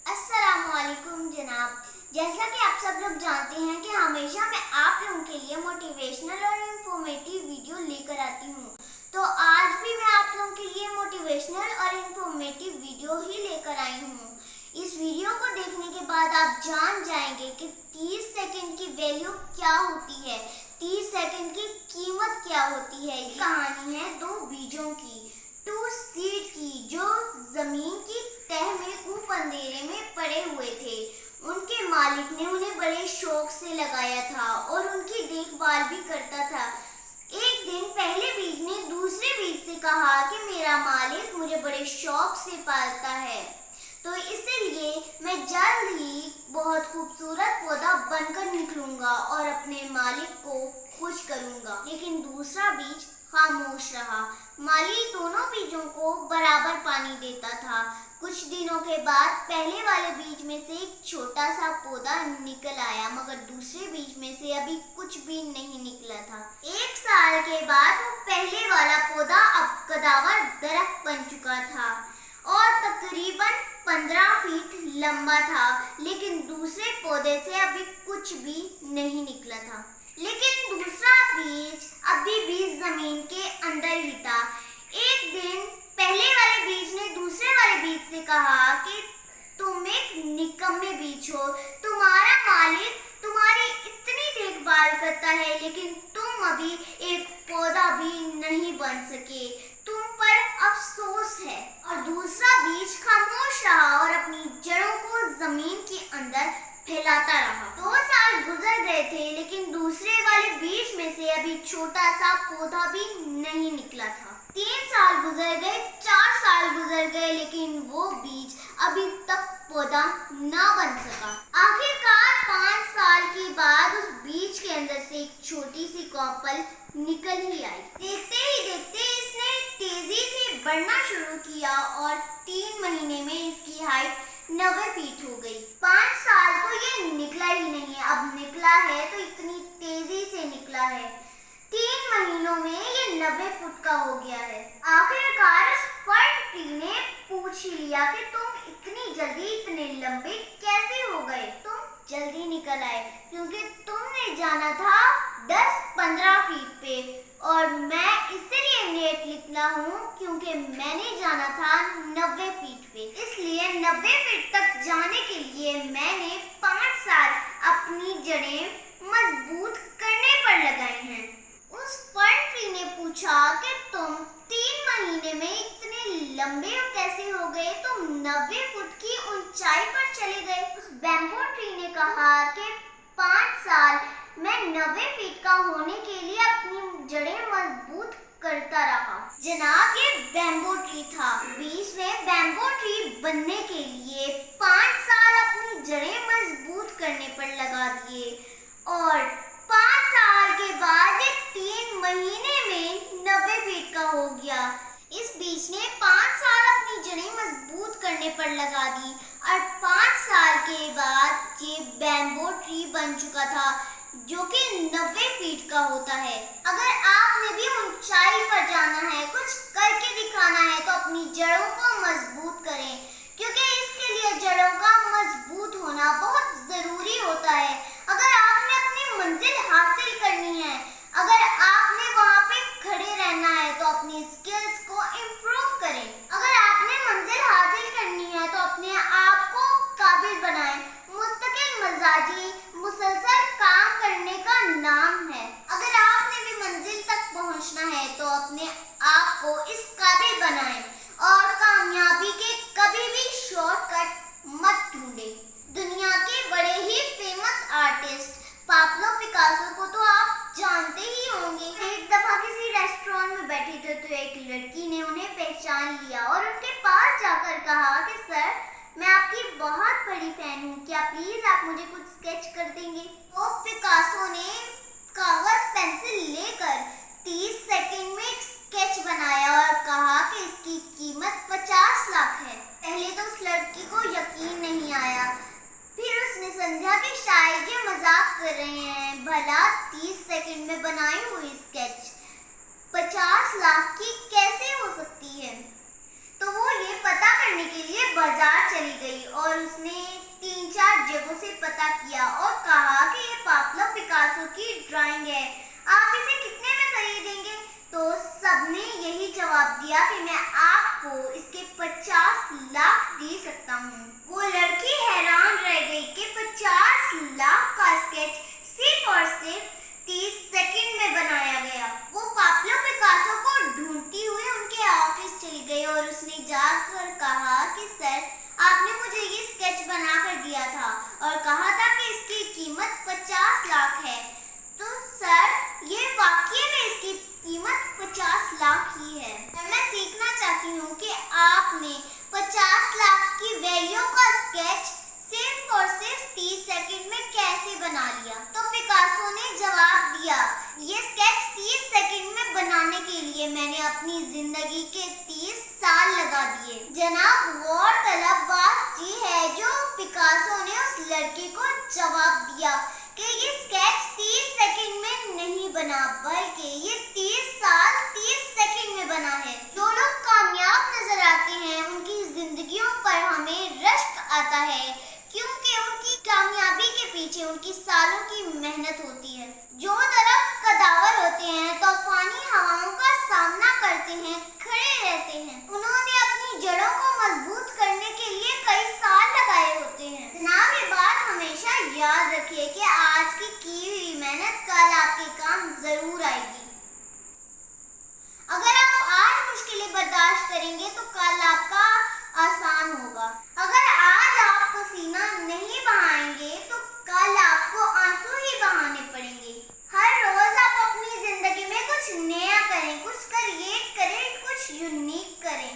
अस्सलामुअलैकुम जनाब। जैसा कि आप सब लोग जानते हैं कि हमेशा मैं आप लोगों के लिए मोटिवेशनल और इंफॉर्मेटिव वीडियो लेकर आती हूँ, तो आज भी मैं आप लोगों के लिए मोटिवेशनल और इंफॉर्मेटिव वीडियो ही लेकर आई हूँ। इस वीडियो को देखने के बाद आप जान जाएंगे कि 30 सेकंड की वैल्यू क्या होती है, 30 सेकंड की कीमत क्या होती है। ये कहानी है दो बीजों की, टू सीड की, जो जमीन की तह में खूब अंधेरे में पड़े हुए थे। उनके मालिक ने उन्हें बड़े शौक से लगाया था और उनकी देखभाल भी करता था। एक दिन पहले बीज ने दूसरे बीज से कहा कि मेरा मालिक मुझे बड़े शौक से पालता है, तो इसलिए मैं जल्द ही बहुत खूबसूरत पौधा बनकर निकलूंगा और अपने मालिक को खुश करूंगा। लेकिन दूसरा बीज खामोश रहा। माली दोनों बीजों को बराबर पानी देता था। कुछ दिनों के बाद पहले वाले बीज में से एक छोटा सा पौधा निकल आया, मगर दूसरे बीज में से अभी कुछ भी नहीं निकला था। एक साल के बाद वो पहले वाला पौधा अब कदावर दरख्त बन चुका था और तकरीबन 15 फीट लंबा था, लेकिन दूसरे पौधे से अभी कुछ भी नहीं निकला था। लेकिन दूसरा बीज अभी भी जमीन के अंदर ही था। एक दिन पहले वाले बीज ने दूसरे वाले बीज से कहा कि तुम एक निकम्मे बीज हो, तुम्हारा मालिक तुम्हारी इतनी देखभाल करता है, लेकिन तुम अभी एक पौधा भी नहीं बन सके, तुम पर अफसोस है। और दूसरा बीज खामोश रहा और अपनी जड़ों को जमीन के अंदर फैलाता रहा। 2 साल गुजर गए थे, लेकिन दूसरे वाले बीज में से अभी छोटा सा पौधा भी नहीं निकला था। 3 साल गुजर गए, 4 साल गुजर गए, लेकिन वो बीज अभी तक पौधा ना बन सका। आखिरकार 5 साल के बाद उस बीज के अंदर से एक छोटी सी कॉपल निकल ही आई। देखते ही देखते इसने तेजी से बढ़ना शुरू किया और 3 महीने में इसकी हाइट 90 फीट हो गई। 5 साल तो ये निकला ही नहीं, अब निकला है तो इतनी तेजी से निकला है। 3 महीनों में ये 90 फुट का हो गया है। आखिरकार उस फर्न ट्री ने पूछ ही लिया कि तुम इतनी जल्दी इतने लंबे कैसे हो गए। तुम जल्दी निकल आए क्योंकि तुमने जाना था 10-15 फीट पे, और मैं इसलिए लेट निकला हूँ क्योंकि मैंने जाना था 90 फीट पे। इसलिए 90 फीट तक जाने के लिए मैंने 5 साल अपनी जड़ें मजबूत करने पर लगाए हैं। उस फर्न ट्री ने पूछा कि तुम 3 महीने में इतने लंबे कैसे हो गए, तुम 90 फुट की ऊंचाई पर चले गए। उस बैम्बू ट्री ने कहा कि 5 साल मैं 90 फीट का होने के लिए अपनी जड़ें मजबूत करता रहा। जनाब, ये बैम्बू ट्री था। बीज ने बैम्बू ट्री बनने के लिए 5 साल अपनी जड़ें मजबूत करने पर लगा दिए और 5 साल के बाद ये 3 महीने में 90 फीट का हो गया। इस बीज ने 5 साल अपनी जड़ें मजबूत करने पर लगा दी और 5 साल के बाद ये बैम्बू ट्री बन चुका था, जो कि 90 फीट का होता है। अगर आपने भी ऊंचाई पर जाना है, कुछ करके दिखाना है, तो अपनी जड़ों को मजबूत करें, क्योंकि इसके लिए जड़ों का मजबूत होना बहुत जरूरी होता है। अगर आपने अपनी मंजिल हासिल करनी है, अगर आपने वहाँ पे खड़े रहना है, तो अपनी स्किल्स को इम्प्रूव करें। अगर आपने मंजिल हासिल करनी है तो अपने आप को काबिल बनाएं। मुस्तकिल मजाजी मुसलसल काम करने का नाम है। अगर आपने भी मंजिल तक पहुंचना है तो अपने आप को इस काबिल बनाएं और कामयाबी के कभी भी शॉर्टकट मत ढूंढें। दुनिया के बड़े ही फेमस आर्टिस्ट पाब्लो पिकासो को तो आप जानते ही होंगे। एक दफा किसी रेस्टोरेंट में बैठे थे तो एक लड़की ने उन्हें पहचान लिया और उनके पास जाकर कहा कि सर, मैं आपकी बहुत बड़ी फैन हूँ, क्या प्लीज आप मुझे कुछ स्केच कर देंगे। तो पिकासो ने कागज पेंसिल लेकर 30 सेकंड में एक स्केच बनाया और कहा कि इसकी कीमत 50 लाख है। पहले तो उस लड़की को यकीन नहीं आया, फिर उसने समझा कि शायद ये मजाक कर रहे हैं। भला 30 सेकंड में बनाई हुई स्केच 50 लाख की कैसे हो सकती है। तो वो ये पता करने के लिए बाजार चली गई और उसने 3-4 जगहों से पता किया और कहा कि ये पाब्लो पिकासो की ड्राइंग है, आप इसे कितने में खरीदेंगे? तो सबने यही जवाब दिया कि मैं आपको इसके 50 लाख दे सकता हूँ। वो लड़की हैरान रह गई कि 50 लाख का स्केच सिर्फ और सिर्फ 30 सेकंड में बनाया गया। वो पाब्लो पिकासो को ढूंढती हुई उनके ऑफिस चली गई और उसने जाकर कहा कि सर, आपने मुझे ये स्केच बनाकर दिया था और कहा था कि इसकी कीमत 50 लाख है। तो सर, ये वाकई में इसकी कीमत 50 लाख ही है। मैं सीखना चाहती हूँ कि आपने 50 लाख की वैल्यू का स्केच सिर्फ और सिर्फ 30 सेकंड में कैसे बना लिया? तो पिकासो ने जवाब दिया, ये स्केच 30 सेकंड में बनाने के लिए मैंने अपनी जिंदगी के 30 साल लगा दिए। जनाब, गौरतलब बात ये है जो पिकासो ने उस लड़के को जवाब दिया कि ये स्केच 30 सेकंड में नहीं बना, बल्कि ये 30 साल 30 सेकंड में बना है। जो लोग कामयाब नजर आते हैं उनकी जिंदगियों पर हमें रश्क आता है, क्योंकि उनकी कामयाबी के पीछे उनकी सालों की मेहनत होती है। जो दरख्त कदावर होते हैं, तूफानी हवाओं का सामना करते हैं, खड़े रहते हैं। उन्होंने अपनी जड़ों को मजबूत करने के लिए कई साल लगाए होते हैं। जनाब, ये बात हमेशा याद रखिए कि आज की हुई मेहनत कल आपके काम जरूर आएगी। अगर आप आज मुश्किलें बर्दाश्त करेंगे तो कल आपका आसान होगा। अगर आज आप पसीना नहीं बहाएंगे तो कल आपको आंसू ही बहाने पड़ेंगे। हर रोज आप अपनी जिंदगी में कुछ नया करें, कुछ क्रिएट करें, कुछ यूनिक करें।